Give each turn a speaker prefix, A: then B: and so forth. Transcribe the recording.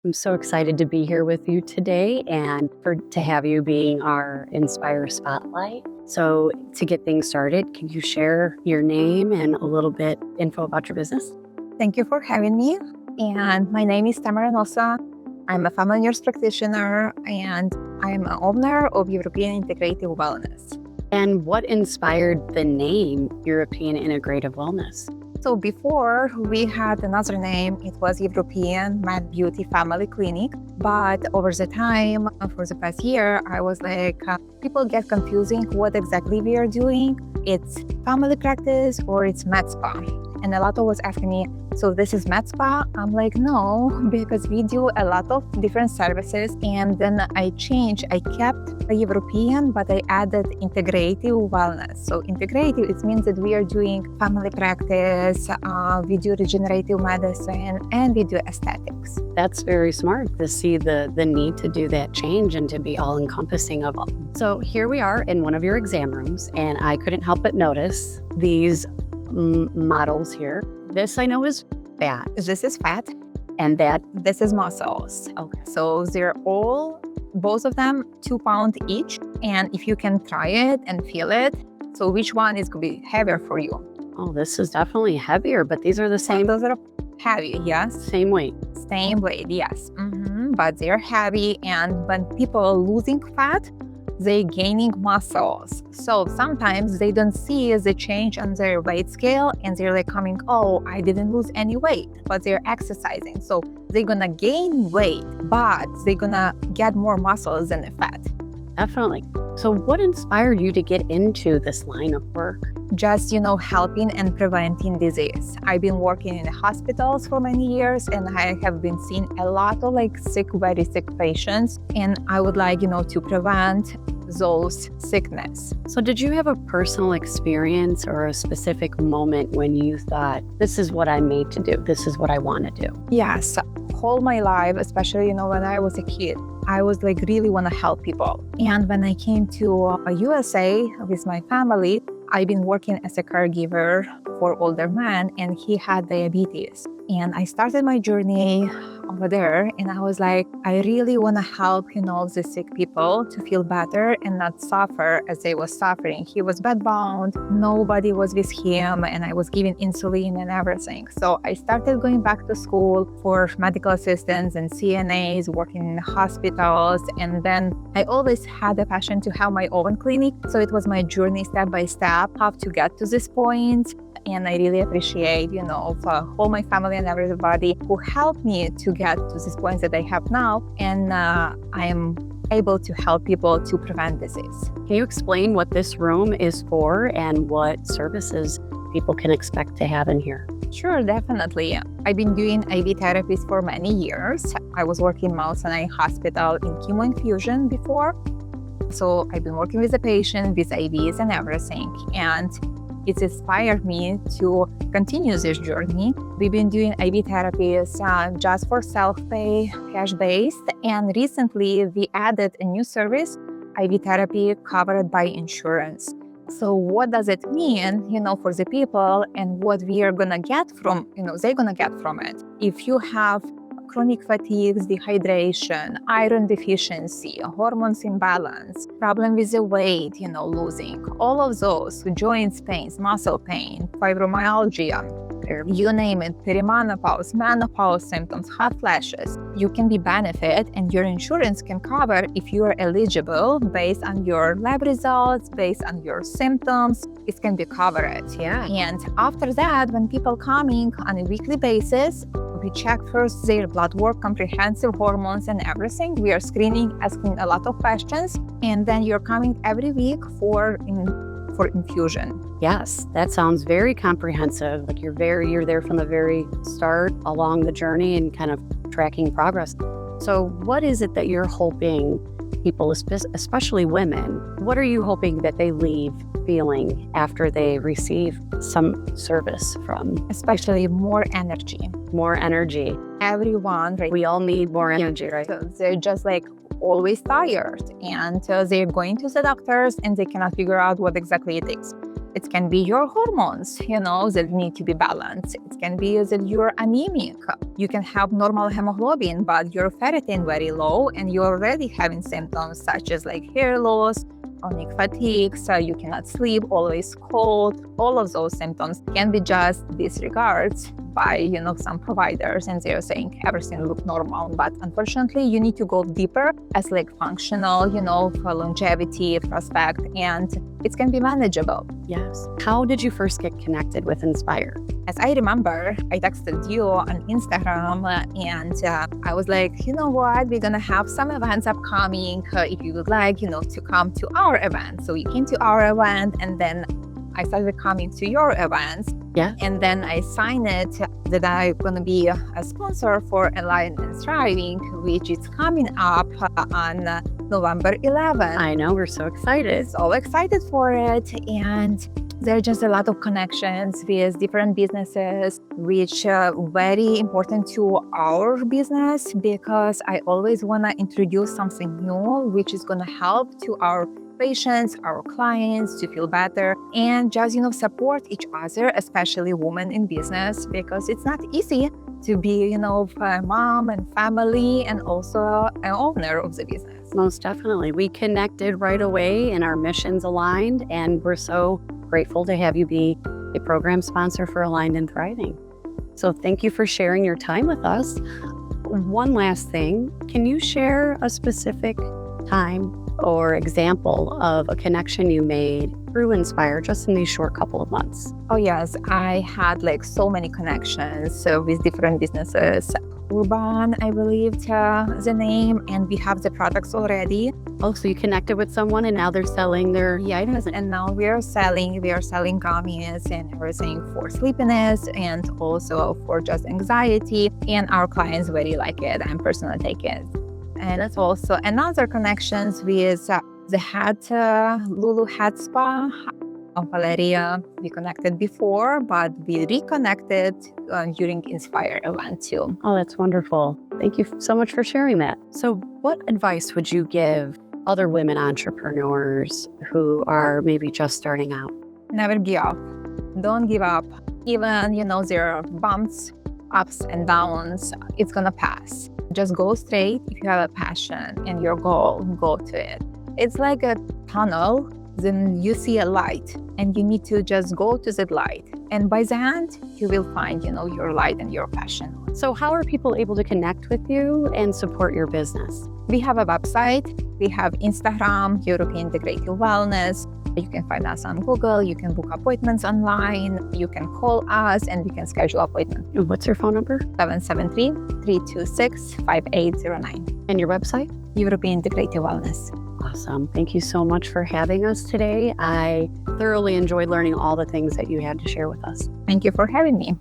A: I'm so excited to be here with you today and to have you being our InspiHER Spotlight. So to get things started, can you share your name and a little bit info about your business?
B: Thank you for having me. And my name is Tamara Nosa. I'm a family nurse practitioner and I'm an owner of European Integrative Wellness.
A: And what inspired the name European Integrative Wellness?
B: So before we had another name, it was European Med Beauty Family Clinic. But over the time, for the past year, I was like, people get confusing what exactly we are doing. It's family practice or it's med spa. And a lot of was asking me, so this is med spa? I'm like, no, because we do a lot of different services. And then I kept the European, but I added integrative wellness. So integrative, it means that we are doing family practice, we do regenerative medicine, and we do aesthetics.
A: That's very smart to see the need to do that change and to be all encompassing of all. So here we are in one of your exam rooms, and I couldn't help but notice these models here. This I know is fat.
B: This is fat.
A: And
B: this is muscles.
A: Okay.
B: So they're both of them 2 pounds each. And if you can try it and feel it, so which one is going to be heavier for you?
A: Oh, this is definitely heavier, but these are the same.
B: Those are heavy, yes.
A: Same weight.
B: Same weight, yes. But they're heavy. And when people are losing fat, they're gaining muscles. So sometimes they don't see the change on their weight scale and they're like coming, oh, I didn't lose any weight, but they're exercising. So they're gonna gain weight, but they're gonna get more muscles than the fat.
A: Definitely. So what inspired you to get into this line of work?
B: Just, helping and preventing disease. I've been working in hospitals for many years and I have been seeing a lot of very sick patients. And I would like, to prevent those sickness.
A: So did you have a personal experience or a specific moment when you thought, this is what I'm made to do, this is what I want to do?
B: Yes, whole my life, especially, when I was a kid, I was really want to help people. And when I came to USA with my family, I've been working as a caregiver for older man and he had diabetes. And I started my journey over there and I was like, I really want to help, the sick people to feel better and not suffer as they was suffering. He was bedbound, nobody was with him and I was giving insulin and everything. So I started going back to school for medical assistants and CNAs, working in hospitals. And then I always had a passion to have my own clinic. So it was my journey step by step, how to get to this point. And I really appreciate, for all my family and everybody who helped me to get to this point that I have now. And I am able to help people to prevent disease.
A: Can you explain what this room is for and what services people can expect to have in here?
B: Sure, definitely. I've been doing IV therapies for many years. I was working in Mount Sinai Hospital in chemo infusion before. So I've been working with the patient with IVs and everything. And it inspired me to continue this journey. We've been doing IV therapies just for self-pay, cash-based, and recently we added a new service, IV therapy covered by insurance. So what does it mean, for the people and what we are gonna get from, they're gonna get from it? If you have chronic fatigue, dehydration, iron deficiency, hormones imbalance, problem with the weight, losing, all of those, joints pains, muscle pain, fibromyalgia, you name it, perimenopause, menopause symptoms, hot flashes, you can be benefit and your insurance can cover if you are eligible based on your lab results, based on your symptoms, it can be covered.
A: Yeah.
B: And after that, when people coming on a weekly basis, we check first their blood work, comprehensive hormones and everything. We are screening, asking a lot of questions, and then you're coming every week for infusion.
A: Yes, that sounds very comprehensive. Like you're there from the very start along the journey and kind of tracking progress. So what is it that you're hoping people, especially women, what are you hoping that they leave feeling after they receive some service from?
B: Especially more energy.
A: More energy.
B: Everyone, right?
A: We all need more energy, right?
B: So they're just always tired and they're going to the doctors and they cannot figure out what exactly it is. It can be your hormones, that need to be balanced. It can be that you're anemic. You can have normal hemoglobin, but your ferritin very low, and you're already having symptoms such as like hair loss, chronic fatigue, so you cannot sleep, always cold. All of those symptoms can be just disregarded by some providers, and they're saying everything look normal, but unfortunately you need to go deeper as like functional, for longevity prospect, and it can be manageable.
A: Yes. How did you first get connected with InspiHER?
B: As I remember, I texted you on Instagram, and I was like, you know what, we're gonna have some events upcoming. If you would like, to come to our event. So you came to our event, and then I started coming to your events.
A: Yeah.
B: And then I signed it that I'm going to be a sponsor for Aligned and Thriving, which is coming up on November 11th.
A: I know, we're so excited.
B: So excited for it. And there are just a lot of connections with different businesses, which are very important to our business, because I always want to introduce something new, which is going to help to our patients, our clients to feel better, and just support each other, especially women in business, because it's not easy to be a mom and family and also an owner of the business.
A: Most definitely. We connected right away and our missions aligned, and we're so grateful to have you be a program sponsor for Aligned and Thriving. So thank you for sharing your time with us. One last thing, can you share a specific time or example of a connection you made through InspiHER just in these short couple of months?
B: Oh yes, I had like so many connections with different businesses. Urban, I believe the name, and we have the products already.
A: Oh, so you connected with someone and now they're selling their items?
B: And now we are selling gummies and everything for sleepiness and also for just anxiety. And our clients really like it. I'm personally take it. And that's also another connections with the Lulu Head Spa of Valeria. We connected before, but we reconnected during InspiHER event too.
A: Oh, that's wonderful. Thank you so much for sharing that. So what advice would you give other women entrepreneurs who are maybe just starting out?
B: Never give up. Don't give up. Even, there are bumps, ups and downs. It's gonna pass. Just go straight. If you have a passion and your goal, go to it. It's like a tunnel, then you see a light and you need to just go to that light. And by the end, you will find, your light and your passion.
A: So how are people able to connect with you and support your business?
B: We have a website. We have Instagram, European Integrative Wellness. You can find us on Google. You can book appointments online. You can call us and we can schedule appointments.
A: What's your phone number?
B: 773-326-5809.
A: And your website?
B: European Integrative Wellness.
A: Awesome. Thank you so much for having us today. I thoroughly enjoyed learning all the things that you had to share with us.
B: Thank you for having me.